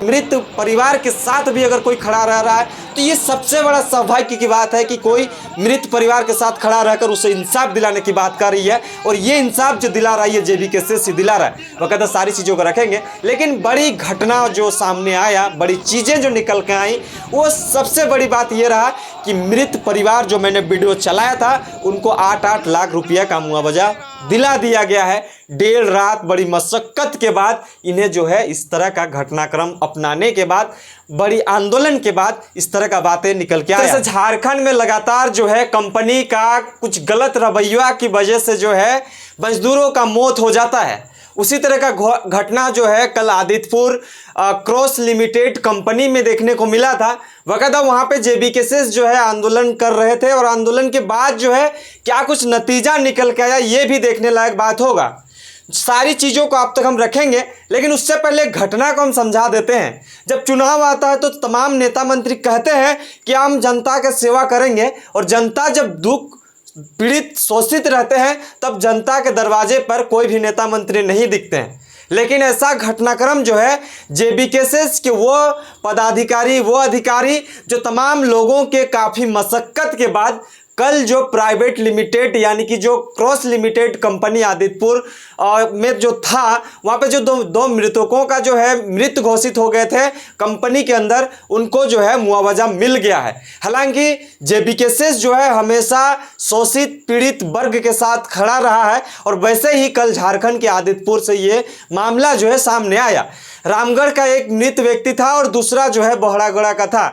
मृत परिवार के साथ भी अगर कोई खड़ा रह रहा है तो ये सबसे बड़ा सौभाग्य की बात है कि कोई मृत परिवार के साथ खड़ा रहकर उसे इंसाफ दिलाने की बात कर रही है। और ये इंसाफ जो दिला रहा है ये जेबीकेएसएस दिला रहा है। वो कहता सारी चीज़ों को रखेंगे, लेकिन बड़ी घटना जो सामने आया, बड़ी चीज़ें जो निकल के आई, वो सबसे बड़ी बात ये रहा कि मृत परिवार जो मैंने वीडियो चलाया था उनको 8-8 लाख रुपया का मुआवजा दिला दिया गया है। देर रात बड़ी मशक्कत के बाद इन्हें जो है इस तरह का घटनाक्रम अपनाने के बाद, बड़ी आंदोलन के बाद इस तरह का बातें निकल के आया। झारखंड में लगातार जो है कंपनी का कुछ गलत रवैया की वजह से जो है मजदूरों का मौत हो जाता है। उसी तरह का घटना जो है कल आदित्यपुर क्रॉस लिमिटेड कंपनी में देखने को मिला था। वकायदा वहाँ पे जेबीकेएसएस जो है आंदोलन कर रहे थे और आंदोलन के बाद जो है क्या कुछ नतीजा निकल के आया ये भी देखने लायक बात होगा। सारी चीज़ों को अब तक हम रखेंगे, लेकिन उससे पहले घटना को हम समझा देते हैं। जब चुनाव आता है तो तमाम नेता मंत्री कहते हैं कि हम जनता की सेवा करेंगे, और जनता जब दुख पीड़ित शोषित रहते हैं तब जनता के दरवाजे पर कोई भी नेता मंत्री नहीं दिखते हैं। लेकिन ऐसा घटनाक्रम जो है जेबीकेएसएस के वो पदाधिकारी, वो अधिकारी जो तमाम लोगों के काफ़ी मशक्क़त के बाद कल जो प्राइवेट लिमिटेड यानी कि जो क्रॉस लिमिटेड कंपनी आदित्यपुर में जो था, वहाँ पे जो दो मृतकों का जो है मृत घोषित हो गए थे कंपनी के अंदर, उनको जो है मुआवजा मिल गया है। हालांकि जेबीकेएसएस जो है हमेशा शोषित पीड़ित वर्ग के साथ खड़ा रहा है, और वैसे ही कल झारखंड के आदित्यपुर से ये मामला जो है सामने आया। रामगढ़ का एक मृत व्यक्ति था और दूसरा जो है बोहड़ागोड़ा का था।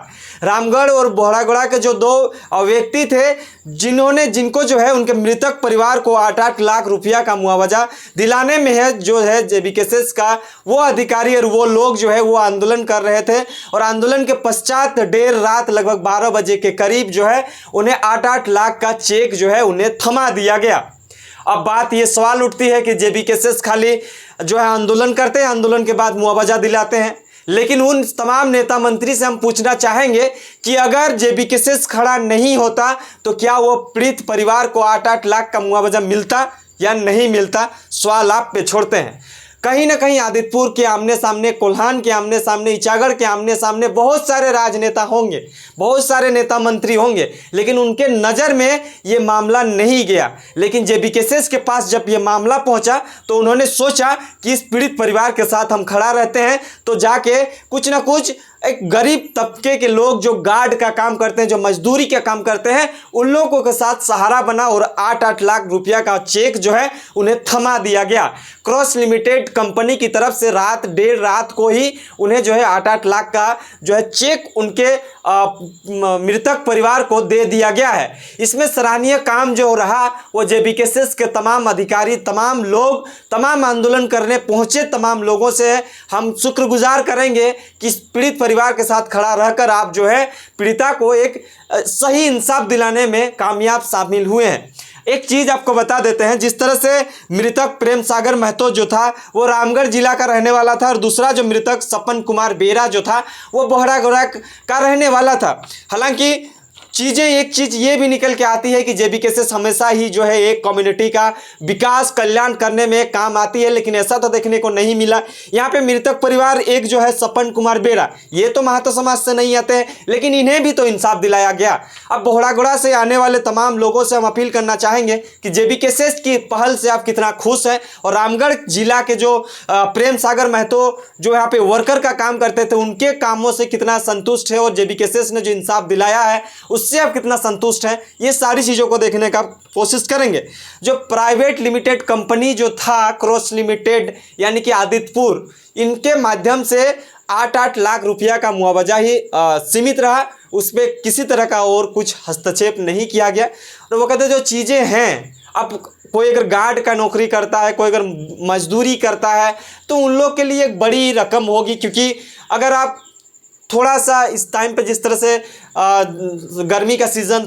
रामगढ़ और बोहड़ागोड़ा के जो दो व्यक्ति थे जिनको जो है उनके मृतक परिवार को 8-8 लाख रुपया का मुआवजा दिलाने में है जो है जेबीकेएसएस का वो अधिकारी और वो लोग जो है वो आंदोलन कर रहे थे। और आंदोलन के पश्चात देर रात लगभग 12 बजे के करीब जो है उन्हें 8-8 लाख का चेक जो है उन्हें थमा दिया गया। अब बात ये सवाल उठती है कि जेबीकेएसएस खाली जो है आंदोलन करते हैं, आंदोलन के बाद मुआवजा दिलाते हैं, लेकिन उन तमाम नेता मंत्री से हम पूछना चाहेंगे कि अगर जेबीकेएसएस खड़ा नहीं होता तो क्या वो पीड़ित परिवार को 8-8 लाख का मुआवजा मिलता या नहीं मिलता? सवाल आप पे छोड़ते हैं। कहीं ना कहीं आदित्यपुर के आमने सामने, कोल्हान के आमने सामने, इचागढ़ के आमने सामने बहुत सारे राजनेता होंगे, बहुत सारे नेता मंत्री होंगे, लेकिन उनके नज़र में ये मामला नहीं गया। लेकिन जेबीकेएसएस के पास जब ये मामला पहुंचा तो उन्होंने सोचा कि इस पीड़ित परिवार के साथ हम खड़ा रहते हैं तो जाके कुछ ना कुछ एक गरीब तबके के लोग जो गार्ड का काम करते हैं, जो मजदूरी का काम करते हैं, उन लोगों के साथ सहारा बना और 8-8 लाख रुपया का चेक जो है उन्हें थमा दिया गया। क्रॉस लिमिटेड कंपनी की तरफ से देर रात को ही उन्हें जो है 8-8 लाख का जो है चेक उनके मृतक परिवार को दे दिया गया है। इसमें सराहनीय काम जो रहा वो जेबीकेएसएस के तमाम अधिकारी, तमाम लोग, तमाम आंदोलन करने पहुंचे तमाम लोगों से हम शुक्रगुजार करेंगे कि पीड़ित परिवार के साथ खड़ा रहकर आप जो है पीड़िता को एक सही इंसाफ दिलाने में कामयाब शामिल हुए हैं। एक चीज़ आपको बता देते हैं, जिस तरह से मृतक प्रेम सागर महतो जो था वो रामगढ़ जिला का रहने वाला था, और दूसरा जो मृतक सपन कुमार बेरा जो था वो बोहड़ागोड़ा का रहने वाला था। हालांकि एक चीज़ ये भी निकल के आती है कि जेबीकेएसएस हमेशा ही जो है एक कम्युनिटी का विकास कल्याण करने में काम आती है, लेकिन ऐसा तो देखने को नहीं मिला। यहाँ पे मृतक परिवार एक जो है सपन कुमार बेरा, ये तो महतो समाज से नहीं आते हैं, लेकिन इन्हें भी तो इंसाफ दिलाया गया। अब बोहड़ागोड़ा से आने वाले तमाम लोगों से हम अपील करना चाहेंगे कि जेबीकेएसएस की पहल से आप कितना खुश हैं, और रामगढ़ जिला के जो प्रेम सागर महतो जो यहाँ पे वर्कर का काम करते थे उनके कामों से कितना संतुष्ट है, और जेबीकेएसएस ने जो इंसाफ दिलाया है उससे आप कितना संतुष्ट हैं, ये सारी चीज़ों को देखने का कोशिश करेंगे। जो प्राइवेट लिमिटेड कंपनी जो था क्रॉस लिमिटेड यानी कि आदित्यपुर, इनके माध्यम से 8-8 लाख रुपया का मुआवजा ही सीमित रहा, उसमें किसी तरह का और कुछ हस्तक्षेप नहीं किया गया। और वो कहते जो चीज़ें हैं, अब कोई अगर गार्ड का नौकरी करता है, कोई अगर मजदूरी करता है तो उन लोग के लिए एक बड़ी रकम होगी, क्योंकि अगर आप थोड़ा सा इस टाइम पे जिस तरह से गर्मी का सीज़न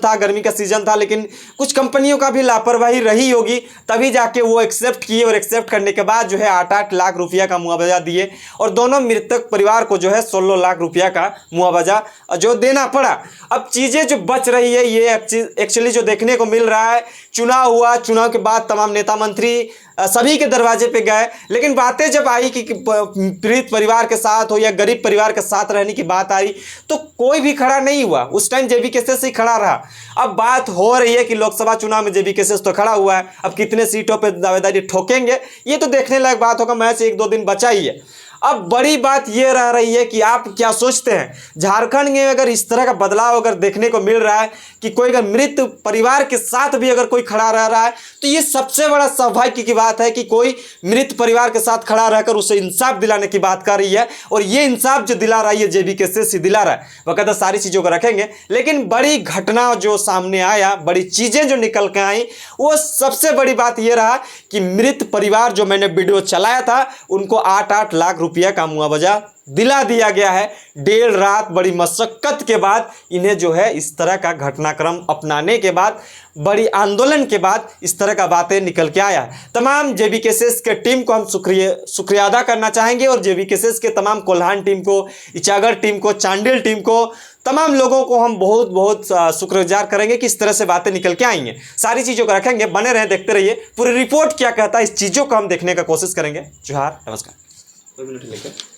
था, लेकिन कुछ कंपनियों का भी लापरवाही रही होगी, तभी जाके वो एक्सेप्ट किए और एक्सेप्ट करने के बाद जो है 8-8 लाख रुपया का मुआवजा दिए और दोनों मृतक परिवार को जो है 16 लाख रुपया का मुआवजा जो देना पड़ा। अब चीज़ें जो बच रही है ये एक्चुअली जो देखने को मिल रहा है, चुनाव हुआ, चुनाव के बाद तमाम नेता मंत्री सभी के दरवाजे पे गए, लेकिन बातें जब आई कि पीड़ित परिवार के साथ हो या गरीब परिवार के साथ रहने की बात आई तो कोई भी खड़ा नहीं हुआ। उस टाइम जेबी केसेस ही खड़ा रहा। अब बात हो रही है कि लोकसभा चुनाव में जेबी केसेस तो खड़ा हुआ है, अब कितने सीटों पे दावेदारी ठोकेंगे ये तो देखने लायक बात होगा, मैच 1-2 दिन बचा ही है। अब बड़ी बात ये रह रही है कि आप क्या सोचते हैं, झारखंड में अगर इस तरह का बदलाव अगर देखने को मिल रहा है कि कोई अगर मृत परिवार के साथ भी अगर कोई खड़ा रह रहा है तो ये सबसे बड़ा सौभाग्य की बात है कि कोई मृत परिवार के साथ खड़ा रहकर उसे इंसाफ दिलाने की बात कर रही है। और ये इंसाफ जो दिला रहा है ये जेबी केसेस दिला रहा है। वह कहता सारी चीज़ों को रखेंगे, लेकिन बड़ी घटना जो सामने आया, बड़ी चीज़ें जो निकल के आई, वो सबसे बड़ी बात ये रहा कि मृत परिवार जो मैंने वीडियो चलाया था उनको 8-8 लाख रुपया का मुआवजा दिला दिया गया है। 1.5 रात बड़ी मशक्कत के बाद इन्हें जो है इस तरह का घटनाक्रम अपनाने के बाद, बड़ी आंदोलन के बाद इस तरह का बातें निकल के आया है। तमाम जेबी केसेस के टीम को हम शुक्रिया अदा करना चाहेंगे और जेबी केसेस के तमाम कोल्हान टीम को, इचागढ़ टीम को, चांडिल टीम को, तमाम लोगों को हम बहुत बहुत शुक्रगुजार करेंगे कि इस तरह से बातें निकल के आई हैं। सारी चीज़ों को रखेंगे, बने रहें, देखते रहिए। पूरी रिपोर्ट क्या कहता है इस चीज़ों को हम देखने का कोशिश करेंगे। जोहार, नमस्कार। 2 मिनट लेकर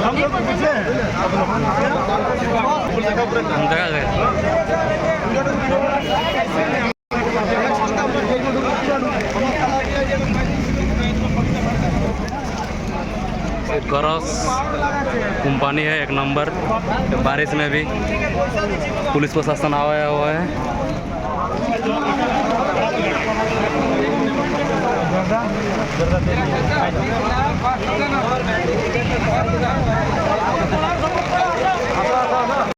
हम लोग का घर क्रॉस कंपनी है 1 नंबर। बारिश में भी पुलिस प्रशासन आया हुआ है।